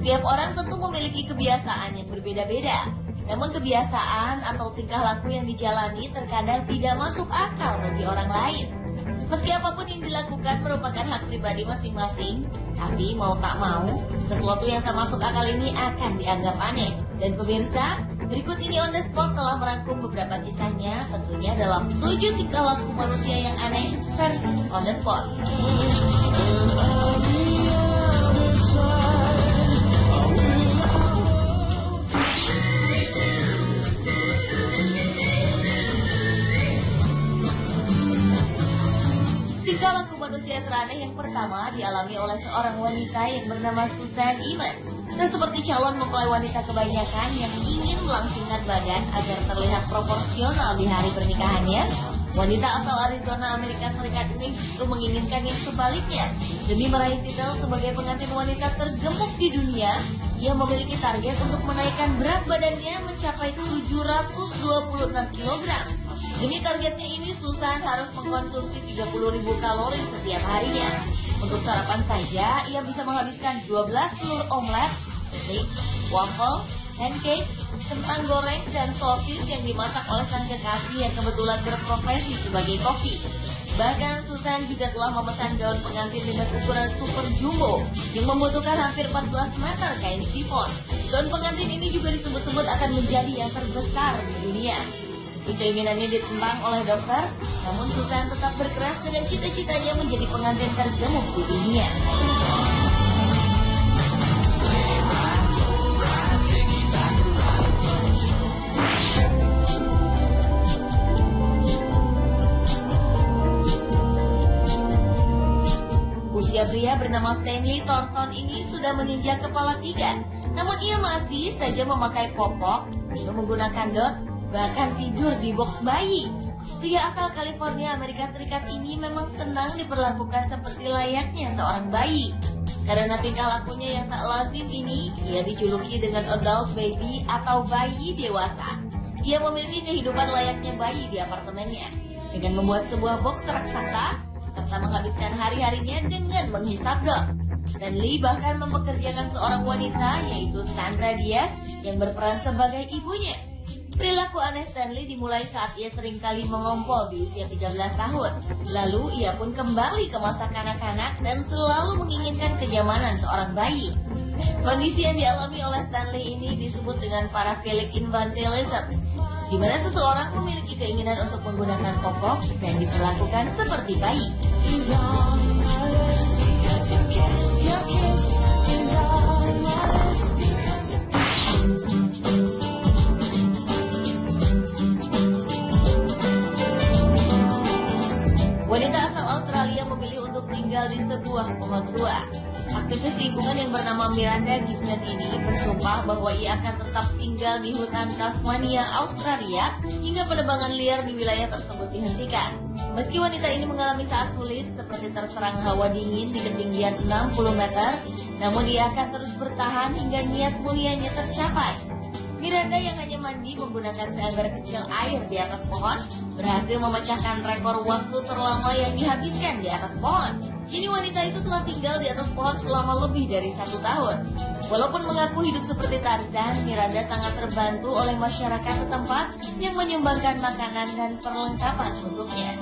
Setiap orang tentu memiliki kebiasaan yang berbeda-beda. Namun kebiasaan atau tingkah laku yang dijalani terkadang tidak masuk akal bagi orang lain. Meski apapun yang dilakukan merupakan hak pribadi masing-masing, tapi mau tak mau, sesuatu yang tak masuk akal ini akan dianggap aneh. Dan pemirsa, berikut ini On The Spot telah merangkum beberapa kisahnya, tentunya dalam 7 tingkah laku manusia yang aneh versi On The Spot. Tingkah laku manusia teraneh yang pertama dialami oleh seorang wanita yang bernama Susan Iman. Dan seperti calon mempelai wanita kebanyakan yang ingin melangsingkan badan agar terlihat proporsional di hari pernikahannya, wanita asal Arizona, Amerika Serikat ini justru menginginkan yang sebaliknya. Demi meraih titel sebagai pengantin wanita tergemuk di dunia, ia memiliki target untuk menaikkan berat badannya mencapai 726 kg. Demi targetnya ini, Susan harus mengkonsumsi 30.000 kalori setiap harinya. Untuk sarapan saja, ia bisa menghabiskan 12 telur omelet, steak, waffle, pancake, kentang goreng, dan sosis yang dimasak oleh sang kekasih yang kebetulan berprofesi sebagai koki. Bahkan Susan juga telah memesan gaun pengantin dengan ukuran super jumbo yang membutuhkan hampir 14 meter kain sifon. Gaun pengantin ini juga disebut-sebut akan menjadi yang terbesar di dunia. Keinginannya ditentang oleh dokter, namun Susan tetap berkeras dengan cita-citanya menjadi pengantin tergemuk di dunia. Usia pria bernama Stanley Thornton ini sudah menginjak kepala 3, namun ia masih saja memakai popok, minum menggunakan dot, bahkan tidur di box bayi. Pria asal California, Amerika Serikat ini memang senang diperlakukan seperti layaknya seorang bayi. Karena tingkah lakunya yang tak lazim ini, ia dijuluki dengan adult baby atau bayi dewasa. Ia memiliki kehidupan layaknya bayi di apartemennya, dengan membuat sebuah box raksasa, serta menghabiskan hari-harinya dengan menghisap dot. Dan Lee bahkan mempekerjakan seorang wanita, yaitu Sandra Diaz, yang berperan sebagai ibunya. Perilaku aneh Stanley dimulai saat ia seringkali mengompol di usia 13 tahun. Lalu ia pun kembali ke masa kanak-kanak dan selalu menginginkan kenyamanan seorang bayi. Kondisi yang dialami oleh Stanley ini disebut dengan paraphilic infantilism, di mana seseorang memiliki keinginan untuk menggunakan popok dan diperlakukan seperti bayi. Wanita asal Australia memilih untuk tinggal di sebuah pohon tua. Aktivis lingkungan yang bernama Miranda Gibson ini bersumpah bahwa ia akan tetap tinggal di hutan Tasmania, Australia, hingga penebangan liar di wilayah tersebut dihentikan. Meski wanita ini mengalami saat sulit seperti terserang hawa dingin di ketinggian 60 meter, namun ia akan terus bertahan hingga niat mulianya tercapai. Miranda yang hanya mandi menggunakan seember kecil air di atas pohon berhasil memecahkan rekor waktu terlama yang dihabiskan di atas pohon. Kini wanita itu telah tinggal di atas pohon selama lebih dari 1 tahun. Walaupun mengaku hidup seperti Tarzan, Miranda sangat terbantu oleh masyarakat setempat yang menyumbangkan makanan dan perlengkapan untuknya.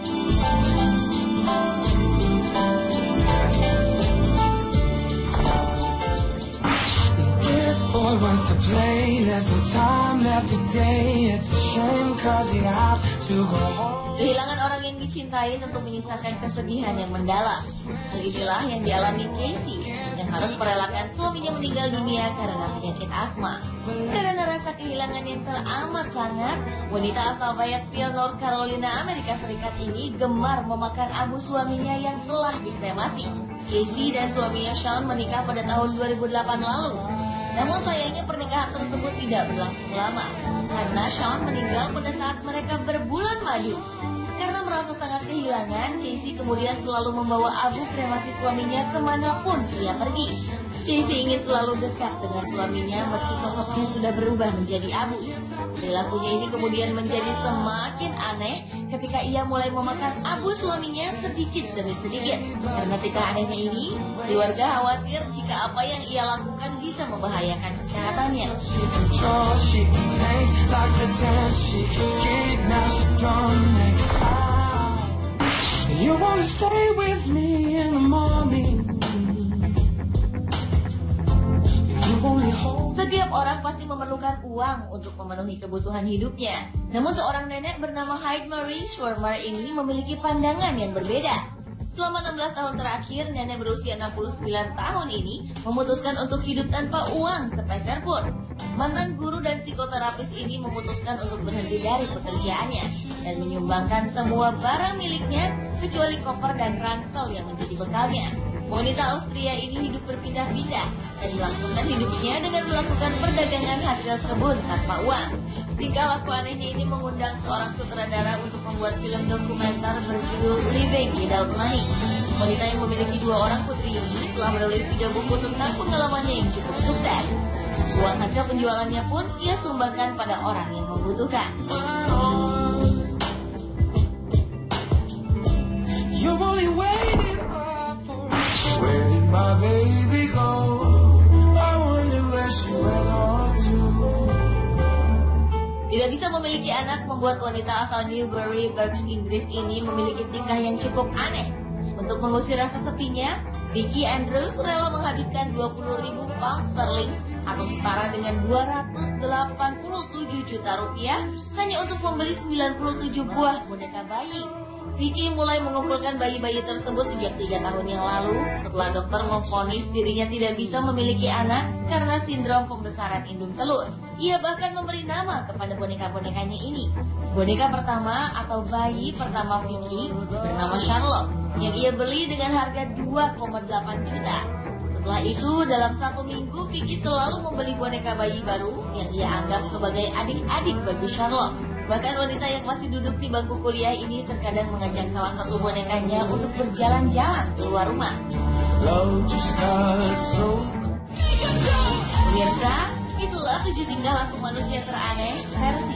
Kehilangan orang yang dicintai tentu menyisakan kesedihan yang mendalam. Hal inilah yang dialami Casey, yang harus merelakan suaminya meninggal dunia karena penyakit asma. Karena rasa kehilangan yang teramat sangat, wanita asal Fayetteville, North Carolina, Amerika Serikat ini gemar memakan abu suaminya yang telah dikremasi. Casey dan suaminya Sean menikah pada tahun 2008 lalu. Namun sayangnya pernikahan tersebut tidak berlangsung lama, karena Sean meninggal pada saat mereka berbulan madu. Karena merasa sangat kehilangan, Casey kemudian selalu membawa abu kremasi suaminya kemanapun ia pergi. Casey ingin selalu dekat dengan suaminya meski sosoknya sudah berubah menjadi abu. Perilakunya ini kemudian menjadi semakin aneh ketika ia mulai memakan abu suaminya sedikit demi sedikit. Karena tingkah anehnya ini, keluarga khawatir jika apa yang ia lakukan bisa membahayakan kesehatannya. Setiap orang pasti memerlukan uang untuk memenuhi kebutuhan hidupnya. Namun seorang nenek bernama Hyde Marie Schwarmer ini memiliki pandangan yang berbeda. Selama 16 tahun terakhir, nenek berusia 69 tahun ini memutuskan untuk hidup tanpa uang sepeser pun. Mantan guru dan psikoterapis ini memutuskan untuk berhenti dari pekerjaannya dan menyumbangkan semua barang miliknya kecuali koper dan ransel yang menjadi bekalnya. Wanita Austria ini hidup berpindah-pindah dan melangsungkan hidupnya dengan melakukan perdagangan hasil kebun tanpa uang. Tingkah laku anehnya ini mengundang seorang sutradara untuk membuat film dokumenter berjudul Living Without Money. Wanita yang memiliki 2 orang putri ini telah menulis 3 buku tentang pengalamannya yang cukup sukses. Uang hasil penjualannya pun ia sumbangkan pada orang yang membutuhkan. Where did my baby go? I wonder where she went on to. Tidak bisa memiliki anak membuat wanita asal Newbury, Berks, Inggris ini memiliki tingkah yang cukup aneh. Untuk mengusir rasa sepinya, Vicky Andrews rela menghabiskan 20.000 pound sterling atau setara dengan 287 juta rupiah hanya untuk membeli 97 buah boneka bayi. Vicky mulai mengumpulkan bayi-bayi tersebut sejak 3 tahun yang lalu setelah dokter memvonis dirinya tidak bisa memiliki anak karena sindrom pembesaran indung telur. Ia bahkan memberi nama kepada boneka-bonekanya ini. Boneka pertama atau bayi pertama Vicky bernama Charlotte yang ia beli dengan harga 2,8 juta. Setelah itu, dalam 1 minggu Vicky selalu membeli boneka bayi baru yang ia anggap sebagai adik-adik bagi Charlotte. Bahkan wanita yang masih duduk di bangku kuliah ini terkadang mengajak salah satu bonekanya untuk berjalan-jalan keluar rumah. Pemirsa, itulah 7 tingkah laku manusia teraneh versi